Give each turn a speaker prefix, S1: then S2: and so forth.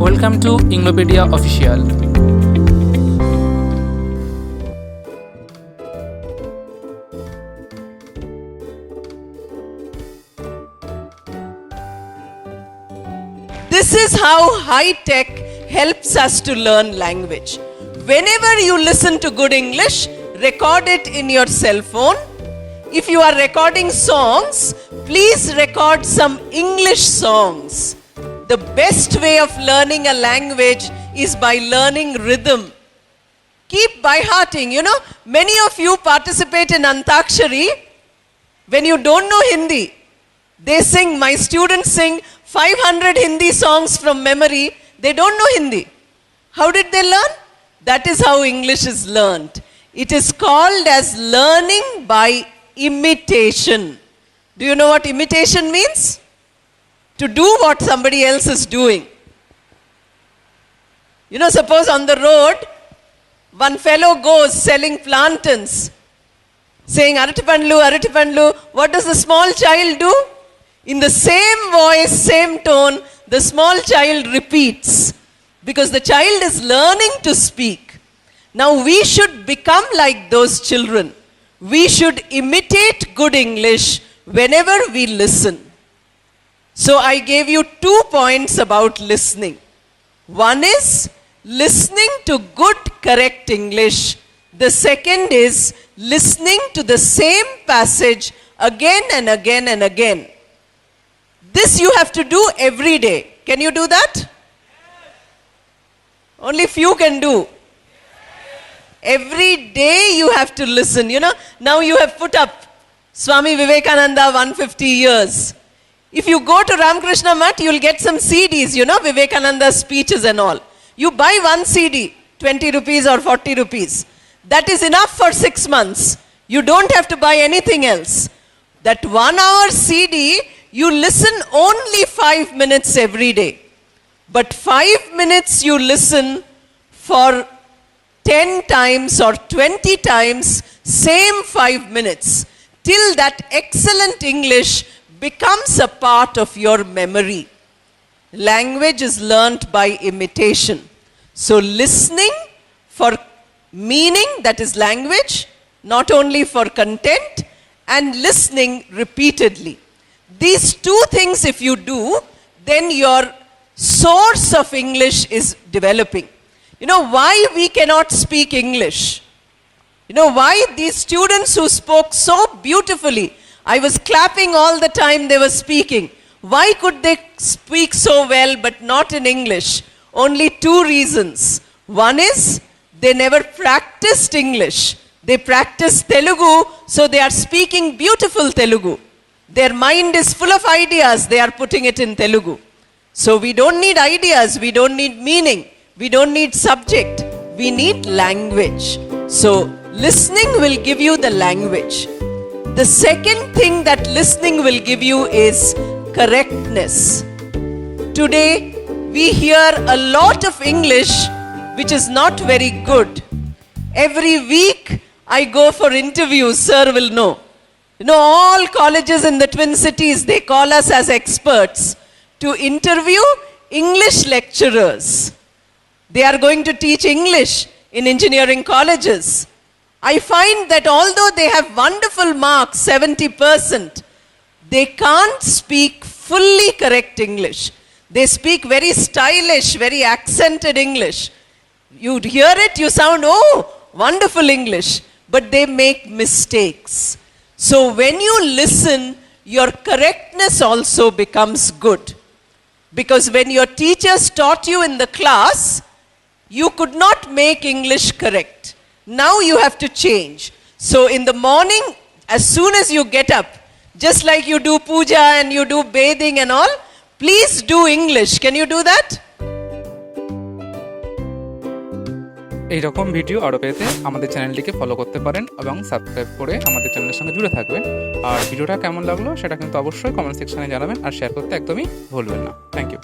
S1: Welcome to Inglopedia Official.
S2: This is how high tech helps us to learn language. Whenever you listen to good English, record it in your cell phone. If you are recording songs, please record some English songs. The best way of learning a language is by learning rhythm. Keep by hearting. Many of you participate in Antakshari when you don't know Hindi. My students sing 500 Hindi songs from memory. They don't know Hindi. How did they learn? That is how English is learned. It is called as learning by imitation. Do you know what imitation means? To do what somebody else is doing. Suppose on the road, one fellow goes selling plantains, saying, Aratipanlu, Aratipanlu. What does the small child do? In the same voice, same tone, the small child repeats. Because the child is learning to speak. Now we should become like those children. We should imitate good English whenever we listen. So I gave you 2 points about listening. One is listening to good, correct English. The second is listening to the same passage again and again and again. This you have to do every day. Can you do that? Only few can do. Every day you have to listen. Now you have put up Swami Vivekananda 150 years. If you go to Ramakrishna Math, you'll get some CDs, Vivekananda's speeches and all. You buy one CD, 20 rupees or 40 rupees. That is enough for 6 months. You don't have to buy anything else. That 1 hour CD, you listen only 5 minutes every day. But 5 minutes you listen for 10 times or 20 times, same 5 minutes, till that excellent English becomes a part of your memory. Language is learnt by imitation. So listening for meaning, that is language, not only for content, and listening repeatedly. These 2 things if you do, then your source of English is developing. Why we cannot speak English? Why these students who spoke so beautifully, I was clapping all the time they were speaking. Why could they speak so well but not in English? Only 2 reasons. One is they never practiced English. They practiced Telugu, so they are speaking beautiful Telugu. Their mind is full of ideas, they are putting it in Telugu. So we don't need ideas, we don't need meaning, we don't need subject, we need language. So listening will give you the language. The second thing that listening will give you is correctness. Today we hear a lot of English which is not very good. Every week I go for interviews, sir will know. All colleges in the Twin Cities, they call us as experts to interview English lecturers. They are going to teach English in engineering colleges. I find that although they have wonderful marks, 70%, they can't speak fully correct English. They speak very stylish, very accented English. You hear it, you sound, wonderful English. But they make mistakes. So when you listen, your correctness also becomes good. Because when your teachers taught you in the class, you could not make English correct. Now you have to change. So in the morning, as soon as you get up, just like you do puja and you do bathing and all, please do English. Can you do that?
S1: এইরকম video আরও পেতে আমাদের চ্যানেলটিকে follow করতে পারেন এবং subscribe করে আমাদের চ্যানেলের সঙ্গে জুড়ে থাকবেন। আর ভিডিওটা কেমন লাগলো সেটা কিন্তু অবশ্যই কমেন্ট সেকশনে জানাবেন আর শেয়ার করতে একদমই ভুলবেন না। Thank you.